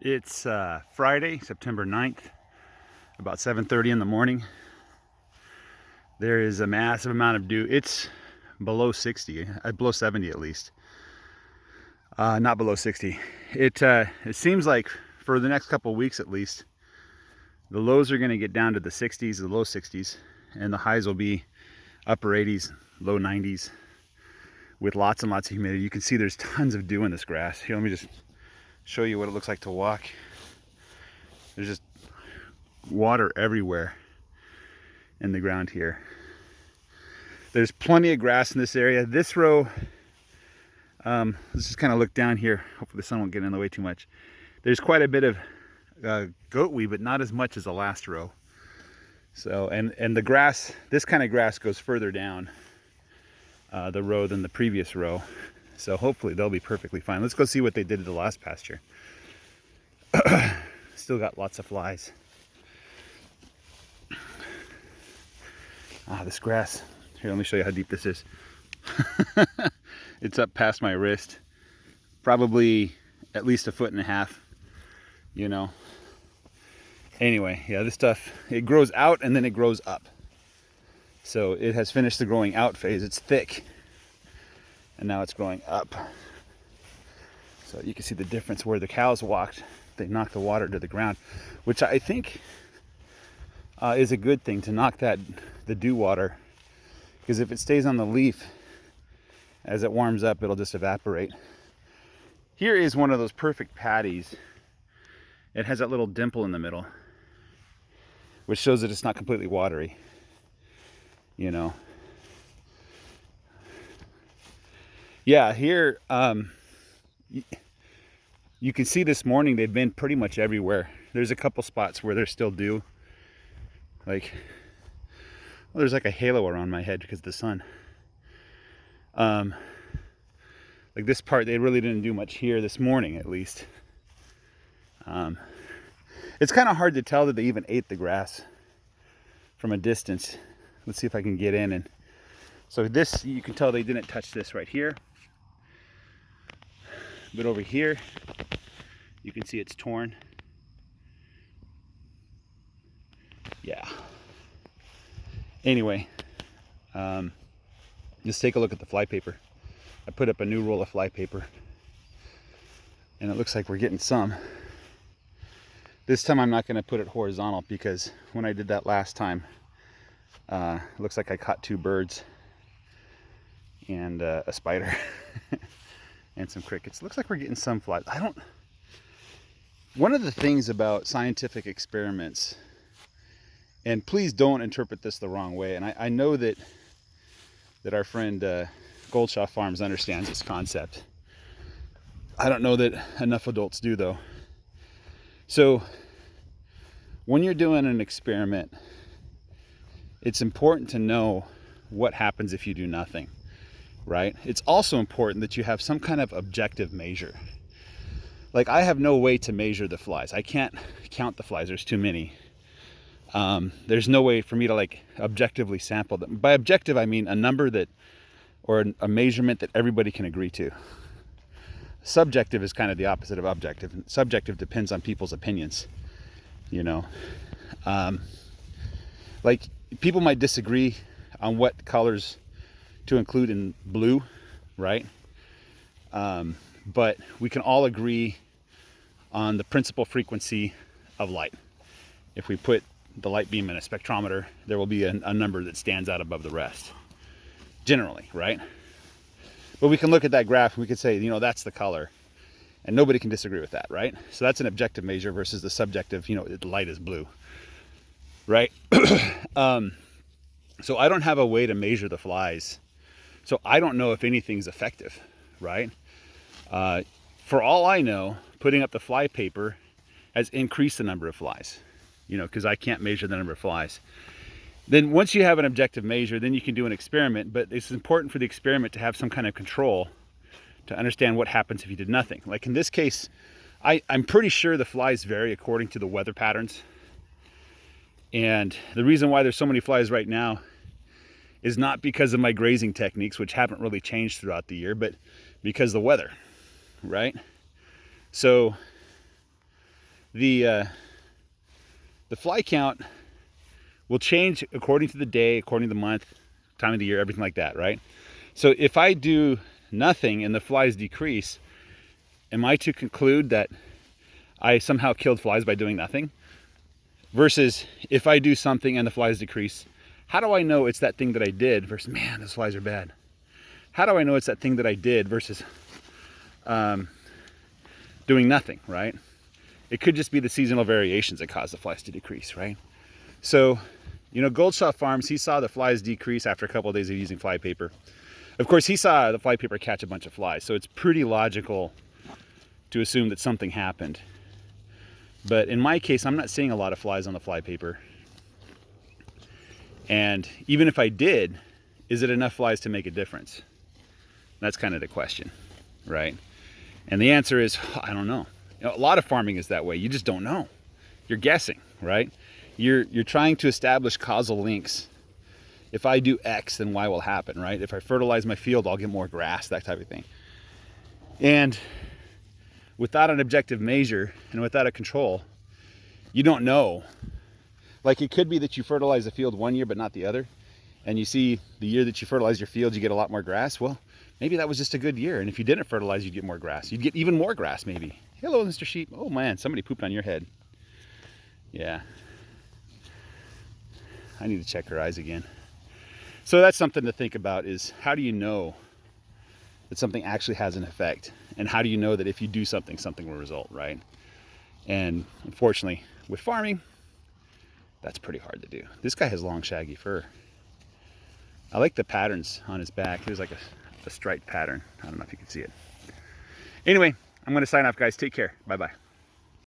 It's Friday, September 9th, about 7:30 in the morning. There is a massive amount of dew. It's below 60, below 70 at least. Not below 60. It seems like for the next couple of weeks at least, the lows are going to get down to the 60s, the low 60s, and the highs will be upper 80s, low 90s, with lots and lots of humidity. You can see there's tons of dew in this grass. Here, let me just show you what it looks like to walk. There's just water everywhere in the ground here. There's plenty of grass in this area. This row, let's just kind of look down here. Hopefully the sun won't get in the way too much. There's quite a bit of goatweed, but not as much as the last row. So, and the grass, this kind of grass goes further down the row than the previous row. So hopefully they'll be perfectly fine. Let's go see what they did to the last pasture. Still got lots of flies. This grass. Here, let me show you how deep this is. It's up past my wrist. Probably at least 1.5 feet, you know. Anyway, yeah, this stuff, it grows out and then it grows up. So it has finished the growing out phase. It's thick. And now it's growing up. So you can see the difference where the cows walked. They knocked the water to the ground, which I think is a good thing, to knock the dew water, because if it stays on the leaf as it warms up, it'll just evaporate. Here is one of those perfect patties. It has that little dimple in the middle, which shows that it's not completely watery, you know. Yeah, here you can see this morning they've been pretty much everywhere. There's a couple spots where there's still dew. Like, well, there's like a halo around my head because of the sun. Like this part, they really didn't do much here this morning, at least. It's kind of hard to tell that they even ate the grass from a distance. Let's see if I can get in. And so this, you can tell they didn't touch this right here. But over here, you can see it's torn. Yeah. Anyway, just take a look at the flypaper. I put up a new roll of flypaper, and it looks like we're getting some. This time I'm not going to put it horizontal, because when I did that last time, it looks like I caught 2 birds and a spider and some crickets. Looks like we're getting some flies. One of the things about scientific experiments, and please don't interpret this the wrong way, and I know that our friend Goldshaw Farms understands this concept. I don't know that enough adults do, though. So when you're doing an experiment, it's important to know what happens if you do nothing, right? It's also important that you have some kind of objective measure. Like, I have no way to measure the flies. I can't count the flies. There's too many. There's no way for me to like objectively sample them. By objective, I mean a number that, or a measurement that everybody can agree to. Subjective is kind of the opposite of objective. Subjective depends on people's opinions, you know. Like, people might disagree on what colors to include in blue, right? But we can all agree on the principal frequency of light. If we put the light beam in a spectrometer, there will be a number that stands out above the rest, generally, right? But we can look at that graph and we could say, you know, that's the color, and nobody can disagree with that, right? So that's an objective measure versus the subjective, you know, the light is blue, right? So I don't have a way to measure the flies, so I don't know if anything's effective, right? For all I know, putting up the fly paper has increased the number of flies, you know, because I can't measure the number of flies. Then once you have an objective measure, then you can do an experiment, but it's important for the experiment to have some kind of control to understand what happens if you did nothing. Like in this case, I'm pretty sure the flies vary according to the weather patterns. And the reason why there's so many flies right now is not because of my grazing techniques, which haven't really changed throughout the year, but because of the weather, right? So the fly count will change according to the day, according to the month, time of the year, everything like that, right? So if I do nothing and the flies decrease, am I to conclude that I somehow killed flies by doing nothing? Versus if I do something and the flies decrease, how do I know it's that thing that I did versus, man, those flies are bad? How do I know it's that thing that I did versus doing nothing, right? It could just be the seasonal variations that cause the flies to decrease, right? So, you know, Goldshot Farms, he saw the flies decrease after a couple of days of using fly paper. Of course, he saw the fly paper catch a bunch of flies, so it's pretty logical to assume that something happened. But in my case, I'm not seeing a lot of flies on the fly paper. And even if I did, is it enough flies to make a difference? That's kind of the question, right? And the answer is, I don't know. You know, a lot of farming is that way. You just don't know. You're guessing, right? You're trying to establish causal links. If I do X, then Y will happen, right? If I fertilize my field, I'll get more grass, that type of thing. And without an objective measure and without a control, you don't know. Like, it could be that you fertilize the field one year but not the other, and you see the year that you fertilize your field, you get a lot more grass. Well, maybe that was just a good year, and if you didn't fertilize, you'd get more grass. You'd get even more grass, maybe. Hello, Mr. Sheep. Oh man, somebody pooped on your head. Yeah. I need to check her eyes again. So that's something to think about, is how do you know that something actually has an effect? And how do you know that if you do something, something will result, right? And unfortunately, with farming, that's pretty hard to do. This guy has long, shaggy fur. I like the patterns on his back. There's like a striped pattern. I don't know if you can see it. Anyway, I'm going to sign off, guys. Take care. Bye-bye.